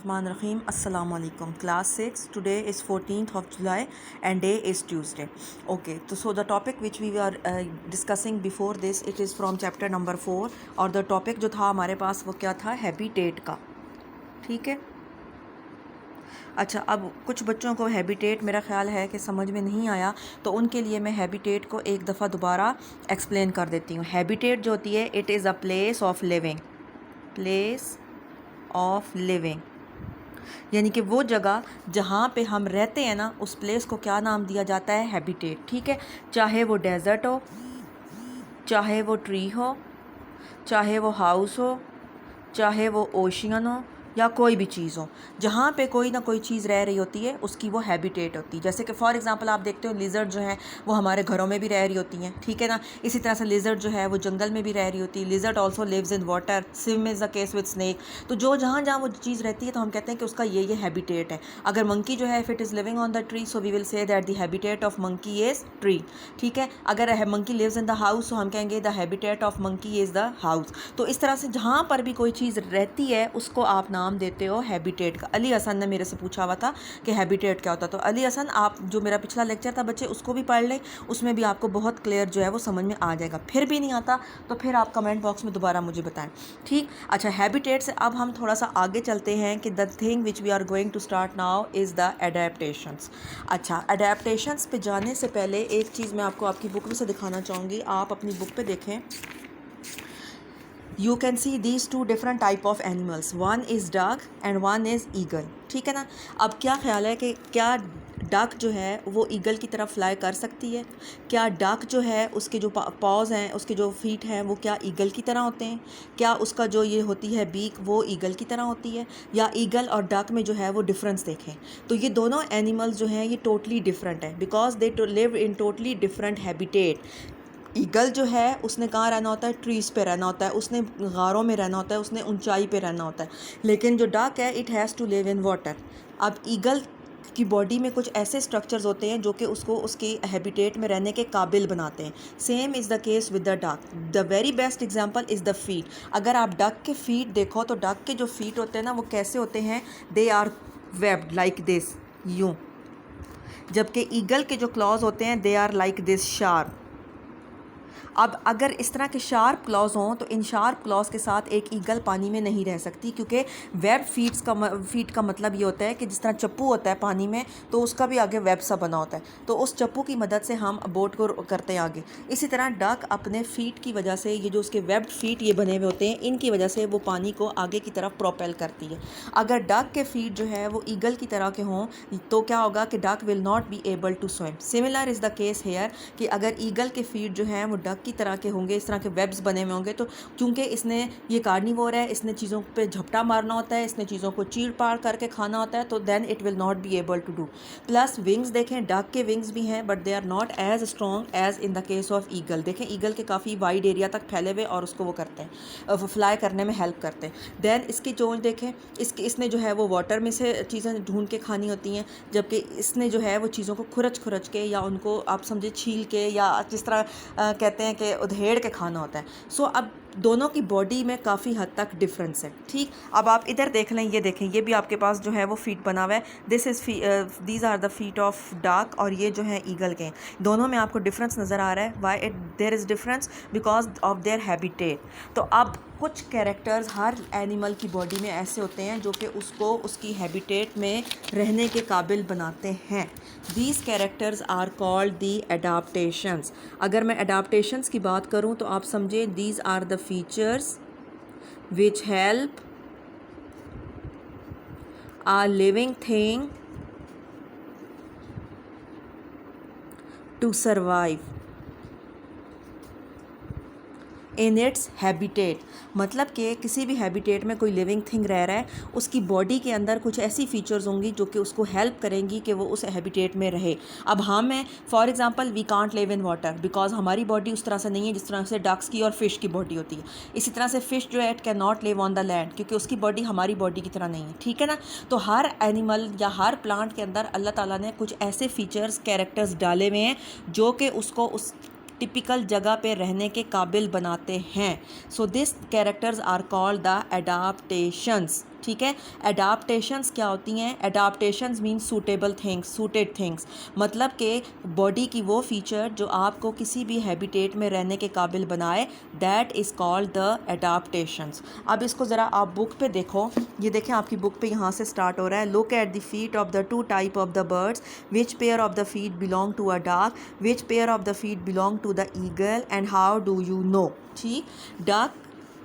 Bismillahirrahmanirrahim. Assalamu alaikum. Class 6. Today is 14th of July and day is Tuesday. Okay. So the topic which we were discussing before this, it is from chapter number 4 और the topic जो था हमारे पास वो क्या था, habitat का. ठीक है. अच्छा, अब कुछ बच्चों को हैबिटेट मेरा ख़्याल है कि समझ में नहीं आया, तो उनके लिए मैं हैबिटेट को एक दफ़ा दोबारा एक्सप्लेन कर देती हूँ. हैबिटेट जो होती है, it is a place of living. Place of living यानी कि वो जगह जहाँ पे हम रहते हैं ना, उस प्लेस को क्या नाम दिया जाता है, हैबिटेट. ठीक है. चाहे वो डेज़र्ट हो, चाहे वो ट्री हो, चाहे वो हाउस हो, चाहे वो ओशियन हो, या कोई भी चीज़ हो, जहाँ पे कोई ना कोई चीज़ रह रही होती है, उसकी वो हैबिटेट होती है. जैसे कि फॉर एग्जांपल आप देखते हो लिज़र्ड जो है वो हमारे घरों में भी रह रही होती हैं. ठीक है ना. इसी तरह से लिज़र्ड जो है वो जंगल में भी रह रही होती है. Lizard also lives in water. Same is the case with snake. तो जो जहाँ जहाँ वो चीज़ रहती है, तो हम कहते हैं कि उसका ये हैबिटेट है. अगर मंकी जो है, if it is living on the tree, so we will say that the habitat of monkey is tree. ठीक है. अगर monkey lives in the house, तो हम कहेंगे the habitat of monkey is the house. तो इस तरह से जहाँ पर भी कोई चीज़ रहती है, उसको आप नाम देते हो हैबिटेट का. अली हसन ने मेरे से पूछा हुआ था कि हैबिटेट क्या होता. तो अली हसन, आप जो मेरा पिछला लेक्चर था बच्चे, उसको भी पढ़ लें. उसमें भी आपको बहुत क्लियर जो है वो समझ में आ जाएगा. फिर भी नहीं आता तो फिर आप कमेंट बॉक्स में दोबारा मुझे बताएं. ठीक. अच्छा, हैबिटेट से अब हम थोड़ा सा आगे चलते हैं कि the thing which we are going to start now is the adaptations. अच्छा, एडेप्टेशंस पे जाने से पहले एक चीज़ मैं आपको आपकी बुक में से दिखाना चाहूँगी. आप अपनी बुक पे देखें. You can see these two different type of animals. One is duck and one is eagle. ठीक है ना. अब क्या ख्याल है कि क्या डक जो है वो ईगल की तरफ फ्लाई कर सकती है? क्या डक जो है उसके जो पॉज हैं, उसके जो फीट हैं, वो क्या ईगल की तरह होते हैं? क्या उसका जो ये होती है बीक, वो ईगल की तरह होती है? या ईगल और डक में जो है वो डिफरेंस देखें, तो ये दोनों एनिमल्स जो हैं ये टोटली डिफरेंट है, because they live in totally different habitat. Eagle जो है उसने कहाँ रहना होता है, ट्रीज़ पे रहना होता है, उसने गारों में रहना होता है, उसने ऊंचाई पे रहना होता है. लेकिन जो डक है, it has to live in water. अब ईगल की बॉडी में कुछ ऐसे स्ट्रक्चर्स होते हैं जो कि उसको उसकी हैबिटेट में रहने के काबिल बनाते हैं. Same is the case with the duck. The very best example is the feet. अगर आप डक के फीट देखो, तो डक के जो फीट होते हैं ना, वो कैसे होते हैं, they are webbed like this, यूँ. जबकि ईगल के जो क्लॉज होते हैं, they are like this, sharp. अब अगर इस तरह के शार्प क्लॉज हों, तो इन शार्प क्लॉज के साथ एक ईगल पानी में नहीं रह सकती, क्योंकि वेब फीट का मतलब ये होता है कि जिस तरह चप्पू होता है पानी में, तो उसका भी आगे वेब सा बना होता है, तो उस चप्पू की मदद से हम बोट को करते हैं आगे. इसी तरह डक अपने फीट की वजह से, ये जो उसके वेब फीट ये बने हुए होते हैं, इनकी वजह से वो पानी को आगे की तरफ प्रोपेल करती है. अगर डक के फीट जो है वो ईगल की तरह के हों, तो क्या होगा कि duck will not be able to swim. Similar is the case here, कि अगर ईगल के फीट जो हैं वो डक की तरह के होंगे, इस तरह के वेब्स बने हुए होंगे, तो क्योंकि इसने ये कार्निवोर है, इसने चीज़ों पे झपटा मारना होता है, इसने चीज़ों को चीर पार करके खाना होता है, तो then it will not be able to do. Plus wings देखें, डक के विंग्स भी हैं, but they are not as strong as in the case of eagle. देखें, ईगल के काफ़ी वाइड एरिया तक फैले हुए और उसको वो करते हैं, फ्लाई करने में हेल्प करते हैं. देन इसकी चोंच देखें, इसने जो है वो वाटर में से चीज़ें ढूंढ के खानी होती हैं, जबकि इसने जो है वो चीज़ों को खुरच के, या उनको आप समझे छील के, या जिस तरह कहते हैं कि उधेड़ के खाना होता है. सो अब दोनों की बॉडी में काफ़ी हद तक डिफरेंस है. ठीक. अब आप इधर देख लें, ये देखें, ये भी आपके पास जो है वो फीट बना हुआ है. These are the feet of duck, और ये जो है ईगल के. दोनों में आपको डिफरेंस नज़र आ रहा है. Why there is difference? Because of their habitat. तो अब कुछ कैरेक्टर्स हर एनिमल की बॉडी में ऐसे होते हैं जो कि उसको उसकी हैबिटेट में रहने के काबिल बनाते हैं. These characters are called the adaptations. अगर मैं एडाप्टेशंस की बात करूं, तो आप समझे, these are the features which help a living thing to survive in its habitat. मतलब कि किसी भी हैबिटेट में कोई लिविंग थिंग रह रहा है, उसकी बॉडी के अंदर कुछ ऐसी फीचर्स होंगी जो कि उसको हेल्प करेंगी कि वो उस हैबिटेट में रहे. अब हम हैं, for example, we can't live in water, because हमारी बॉडी उस तरह से नहीं है जिस तरह से डक्स की और फिश की बॉडी होती है. इसी तरह से फ़िश जो है, it can not live on the land, क्योंकि उसकी बॉडी हमारी बॉडी की तरह नहीं है. ठीक है ना. तो हर एनिमल या हर प्लांट के अंदर अल्लाह ताला ने कुछ ऐसे फीचर्स, कैरेक्टर्स डाले हुए हैं जो कि उसको उस टिपिकल जगह पे रहने के काबिल बनाते हैं. So this characters are called the adaptations. ठीक है। एडाप्टेशंस क्या होती हैं? Adaptations mean suitable things, suited things, मतलब कि बॉडी की वो फीचर जो आपको किसी भी हैबिटेट में रहने के काबिल बनाए, that is called the adaptations. अब इसको ज़रा आप बुक पे देखो, ये देखें आपकी बुक पे यहाँ से स्टार्ट हो रहा है। Look at the feet of the two type of the birds, which pair of the feet belong to a duck, which pair of the feet belong to the eagle, and how do you know? ठीक, duck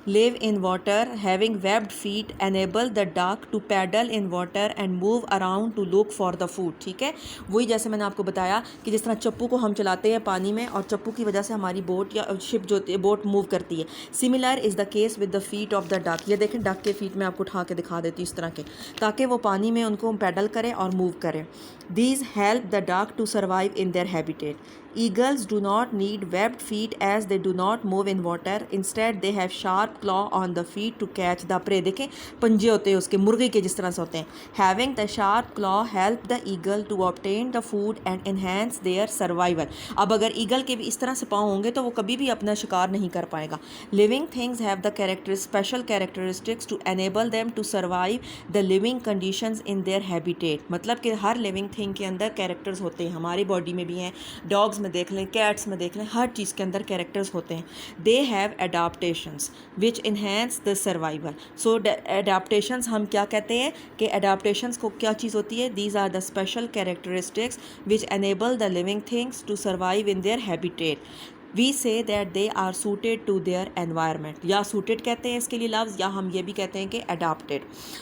live in water, having webbed feet enable the duck to paddle in water and move around to look for the food। ठीक है, वही जैसे मैंने आपको बताया कि जिस तरह चप्पू को हम चलाते हैं पानी में और चप्पू की वजह से हमारी बोट या शिप जो होती है बोट मूव करती है, similar is the case with the feet of the duck. ये देखें डक के फीट में आपको उठा के दिखा देती हूँ इस तरह के, ताकि वो पानी में उनको पैडल करें और मूव करें। These help the duck to survive in their habitat. Eagles do not need webbed feet as they do not move in water. Instead, they have sharp claw on the feet to catch the prey। देखें पंजे होते हैं उसके, मुर्गी के जिस तरह से होते हैं। Having the sharp claw help the eagle to obtain the food and enhance their survival। अब अगर ईगल के भी इस तरह से पाँव होंगे तो वो कभी भी अपना शिकार नहीं कर पाएगा। Living things have the special characteristics to enable them to survive the living conditions in their habitat। मतलब कि हर लिविंग थिंग के अंदर कैरेक्टर्स होते हैं, हमारी बॉडी में भी हैं, डॉग्स में देख लें, कैट्स में देख लें, हर चीज़ के अंदर कैरेक्टर्स होते हैं। They have adaptations which enhance the survival. So adaptations हम क्या कहते हैं कि एडाप्टेशंस को क्या चीज़ होती है? These are the special characteristics which enable the living things to survive in their habitat. We say that they are suited to their environment, या सूटेड कहते हैं इसके लिए लफ्ज़, या हम ये भी कहते हैं कि adapted.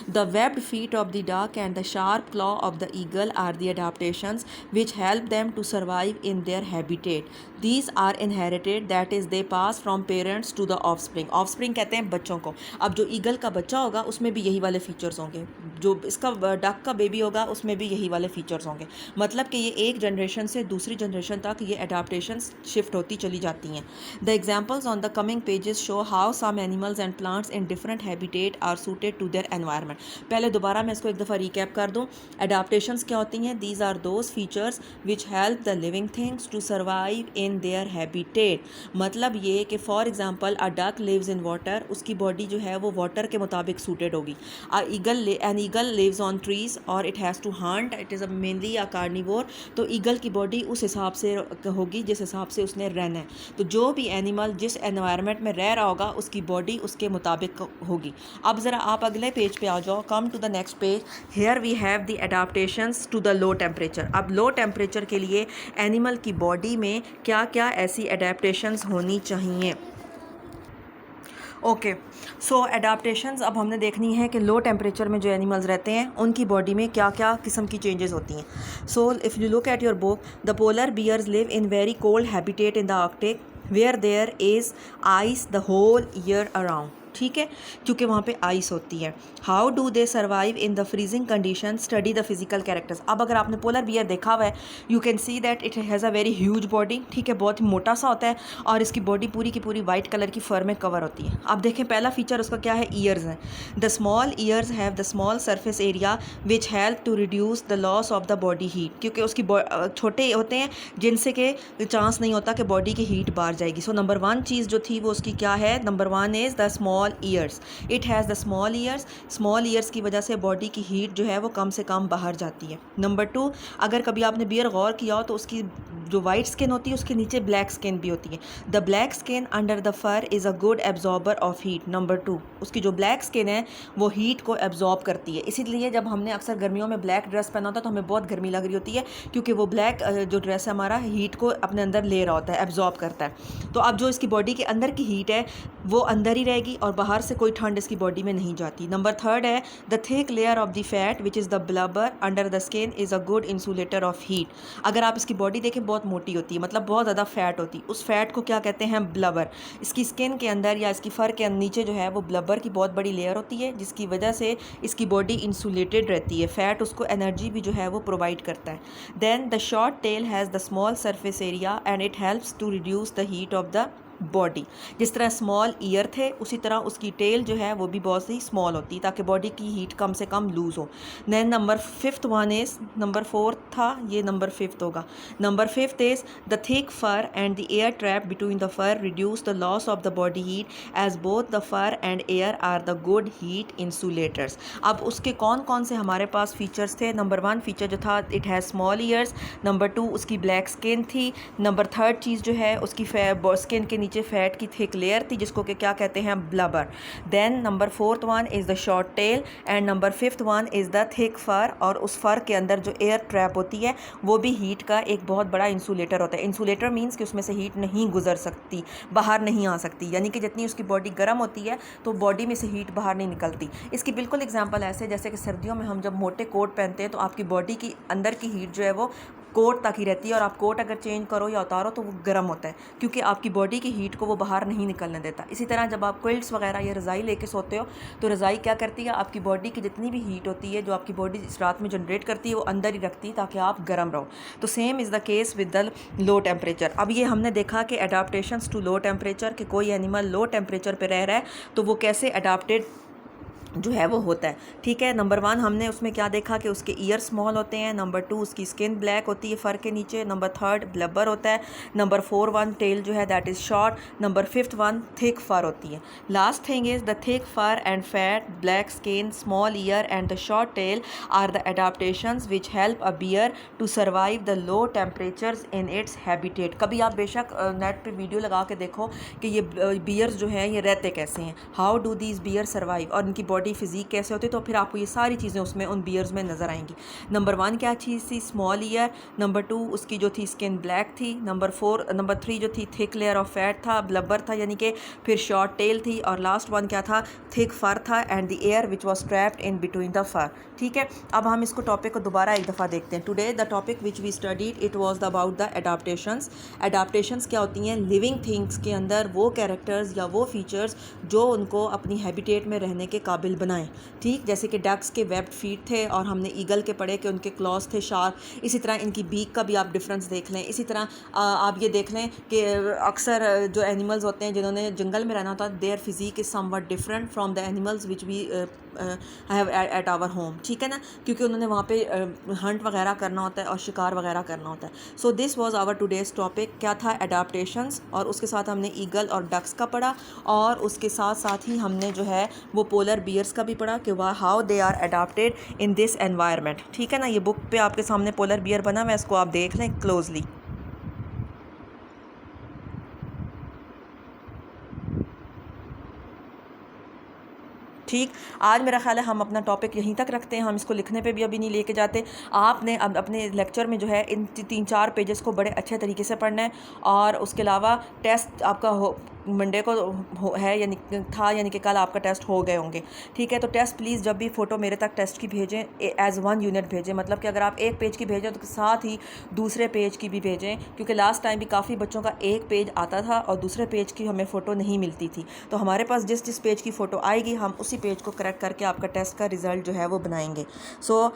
The webbed feet of the duck and the sharp claw of the eagle are the adaptations which help them to survive in their habitat. These are inherited, that is they pass from parents to the offspring. Offspring कहते हैं बच्चों को। अब जो eagle का बच्चा होगा उसमें भी यही वाले फीचर्स होंगे, जो इसका डक का बेबी होगा उसमें भी यही वाले फीचर्स होंगे। मतलब कि ये एक जनरेशन से दूसरी जनरेशन तक ये अडाप्टेशंस शिफ्ट होती चली जाती हैं। The examples on the coming pages show how some animals and plants in different habitat are suited to their environment. पहले दोबारा मैं इसको एक दफ़ा रिकैप कर दूं। अडाप्टेशंस क्या होती हैं? These are those features which help the living things to survive in their habitat. मतलब ये कि for example a duck lives in water, उसकी बॉडी जो है वो वाटर के मुताबिक सूटेड होगी। An eagle lives on trees और it has to hunt, it is mainly a carnivore. तो ईगल की बॉडी उस हिसाब से होगी जिस हिसाब से उसने रहना है। तो जो भी एनिमल जिस एनवायरनमेंट में रह रहा होगा उसकी बॉडी उसके मुताबिक होगी। अब ज़रा आप अगले पेज पे आ जाओ, come to the next page. Here we have the adaptations to the low temperature. अब लो टेम्परेचर के लिए एनिमल की बॉडी में क्या क्या ऐसी एडाप्टेशंस होनी चाहिए? ओके, सो एडाप्टेशंस अब हमने देखनी है कि लो टेम्परेचर में जो एनिमल्स रहते हैं उनकी बॉडी में क्या क्या किस्म की चेंजेस होती हैं। So if you look at your book, the polar bears live in very cold habitat in the Arctic where there is ice the whole year around. ठीक है, क्योंकि वहाँ पे आइस होती है। How do they survive in the freezing condition? Study the physical characters. अब अगर आपने पोलर बियर देखा हुआ है, you can see that it has a very huge body. ठीक है, बहुत ही मोटा सा होता है और इसकी बॉडी पूरी की पूरी वाइट कलर की फर में कवर होती है। अब देखें पहला फीचर उसका क्या है? ईयर्स हैं। The small ears have the small surface area which help to reduce the loss of the body heat, क्योंकि उसकी छोटे होते हैं जिनसे के चांस नहीं होता कि बॉडी की हीट बाहर जाएगी। सो नंबर वन चीज़ जो थी वो उसकी क्या है? Number one is the small years. It has the small years की वजह से बॉडी की हीट जो है वो कम से कम बाहर जाती है। नंबर टू, अगर कभी आपने बियर गौर किया हो तो उसकी जो वाइट स्किन होती है उसके नीचे ब्लैक स्किन भी होती है। The black skin under the fur is a good absorber of heat. Number two, उसकी जो ब्लैक स्किन है वो हीट को एब्जॉर्ब करती है। इसीलिए जब हमने अक्सर गर्मियों में ब्लैक ड्रेस पहना होता है तो हमें बहुत गर्मी लग रही होती है, क्योंकि वो ब्लैक जो ड्रेस है हमारा हीट को अपने अंदर ले रहा होता है, एब्जॉर्ब करता है। तो अब जो इसकी बॉडी के अंदर की हीट है वो अंदर ही रहेगी और बाहर से कोई ठंड इसकी बॉडी में नहीं जाती। नंबर थर्ड है the thick layer of the fat which is the blubber under the skin is a good insulator of heat. अगर आप इसकी बॉडी देखें बहुत मोटी होती है, मतलब बहुत ज़्यादा फैट होती है, उस फैट को क्या कहते हैं? ब्लबर। इसकी स्किन के अंदर या इसकी फर के नीचे जो है वो ब्लबर की बहुत बड़ी लेयर होती है जिसकी वजह से इसकी बॉडी इंसुलेटेड रहती है। फैट उसको एनर्जी भी जो है वो प्रोवाइड करता है। Then the short tail has the small surface area and it helps to reduce the heat of the body. जिस तरह स्मॉल ईयर थे उसी तरह उसकी टेल जो है वो भी बहुत सी स्मॉल होती ताकि बॉडी की हीट कम से कम लूज़ हो। Then number fifth one is, number fourth था, ये नंबर फिफ्थ होगा। Number fifth is the thick fur and the air trap between the fur reduce the loss of the body heat as both the fur and air are the good heat insulators. अब उसके कौन कौन से हमारे पास features थे? Number one feature जो था, it has small ears. Number two, उसकी ब्लैक स्किन थी। नंबर थर्ड चीज़ जो है, उसकी स्किन के नीचे फैट की थिक लेयर थी जिसको कि क्या कहते हैं, blubber. Then number fourth one is the short tail and number fifth one is the thick fur. और उस फर के अंदर जो एयर ट्रैप होती है वो भी हीट का एक बहुत बड़ा इंसुलेटर होता है। इंसुलेटर मीन्स कि उसमें से हीट नहीं गुजर सकती, बाहर नहीं आ सकती, यानी कि जितनी उसकी बॉडी गर्म होती है तो बॉडी में से हीट बाहर नहीं निकलती। इसकी बिल्कुल एग्जांपल ऐसे जैसे कि सर्दियों में हम जब मोटे कोट पहनते हैं तो आपकी बॉडी की अंदर की हीट जो है वो कोट तक ही रहती है, और आप कोट अगर चेंज करो या उतारो तो वो गर्म होता है क्योंकि आपकी बॉडी की हीट को वो बाहर नहीं निकलने देता। इसी तरह जब आप क्विल्ट्स वगैरह या रज़ाई लेके सोते हो तो रज़ाई क्या करती है, आपकी बॉडी की जितनी भी हीट होती है जो आपकी बॉडी इस रात में जनरेट करती है वो अंदर ही रखती है ताकि आप गर्म रहो। तो same is the case with the low temperature. अब ये हमने देखा कि अडाप्टेशंस टू लो टेम्परेचर, कि कोई एनिमल लो टेम्परेचर पे रह रहा है तो वो कैसे अडाप्टेड जो है वो होता है। ठीक है, नंबर वन हमने उसमें क्या देखा कि उसके ईयर स्मॉल होते हैं। नंबर टू, उसकी स्किन ब्लैक होती है फर के नीचे। नंबर थर्ड, ब्लबर होता है। नंबर फोर वन, टेल जो है that is short. Number fifth one, thick fur होती है। Last thing is the thick fur and fat, black skin, small ear and the short tail are the adaptations which help a bear to survive the low temperatures in its habitat. कभी आप बेशक net पे video लगा के देखो कि ये bears जो हैं ये रहते कैसे हैं, how do these bear survive, और इनकी बॉडी फिजिक कैसे होती है, तो फिर आपको ये सारी चीज़ें उसमें उन बियर्स में नज़र आएंगी। नंबर वन क्या चीज़ थी, स्मॉल ईयर। नंबर टू, उसकी जो थी स्किन ब्लैक थी। नंबर थ्री जो थी, थिक लेयर ऑफ फैट था, ब्लबर था यानी कि, फिर शॉर्ट टेल थी, और लास्ट वन क्या था, थिक फर था and the air which was trapped in between the fur. ठीक है, अब हम इसको टॉपिक को दोबारा एक दफ़ा देखते हैं। Today the topic which we studied it was about the adaptations. Adaptations क्या होती हैं, लिविंग थिंग्स के अंदर वो कैरेक्टर्स या वो फीचर्स जो उनको अपनी हैबिटेट में रहने के काबिल बनाएं। ठीक, जैसे कि डक्स के वेब्ड फीट थे, और हमने ईगल के पढ़े कि उनके क्लॉज थे शार्प। इसी तरह इनकी बीक का भी आप डिफरेंस देख लें। इसी तरह आप ये देख लें कि अक्सर जो एनिमल्स होते हैं जिन्होंने जंगल में रहना होता है, their physique is something different from the animals which we have at our home. ठीक है ना, क्योंकि उन्होंने वहाँ पे हंट वगैरह करना होता है और शिकार वगैरह करना होता है। So this was our today's topic, क्या था, एडाप्टेशंस, और उसके साथ हमने ईगल और डक्स का पढ़ा, और उसके साथ साथ ही हमने जो है वो पोलर बियर्स का भी पढ़ा कि वाह how they are adapted in this environment. ठीक है ना, ये बुक पे आपके सामने पोलर बियर बना हुआ है, इसको आप देख लें क्लोजली। ठीक, आज मेरा ख्याल है हम अपना टॉपिक यहीं तक रखते हैं, हम इसको लिखने पे भी अभी नहीं लेके जाते। आपने अब अपने लेक्चर में जो है इन 3-4 पेजेस को बड़े अच्छे तरीके से पढ़ना है, और उसके अलावा टेस्ट आपका मंडे को है यानी था, यानी कि कल आपका टेस्ट हो गए होंगे। ठीक है, तो टेस्ट प्लीज़ जब भी फ़ोटो मेरे तक टेस्ट की भेजें एज़ वन यूनिट भेजें, मतलब कि अगर आप एक पेज की भेजें तो साथ ही दूसरे पेज की भी भेजें, क्योंकि लास्ट टाइम भी काफ़ी बच्चों का एक पेज आता था और दूसरे पेज की हमें फ़ोटो नहीं मिलती थी। तो हमारे पास जिस जिस पेज की फ़ोटो आएगी हम उसी पेज को करेक्ट करके आपका टेस्ट का रिज़ल्ट जो है वो बनाएंगे। सो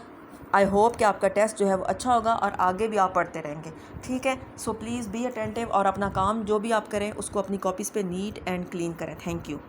आई होप कि आपका टेस्ट जो है वो अच्छा होगा और आगे भी आप पढ़ते रहेंगे। ठीक है, सो प्लीज़ बी अटेंटिव, और अपना काम जो भी आप करें उसको अपनी कॉपीज़ पे नीट एंड क्लीन करें। Thank you.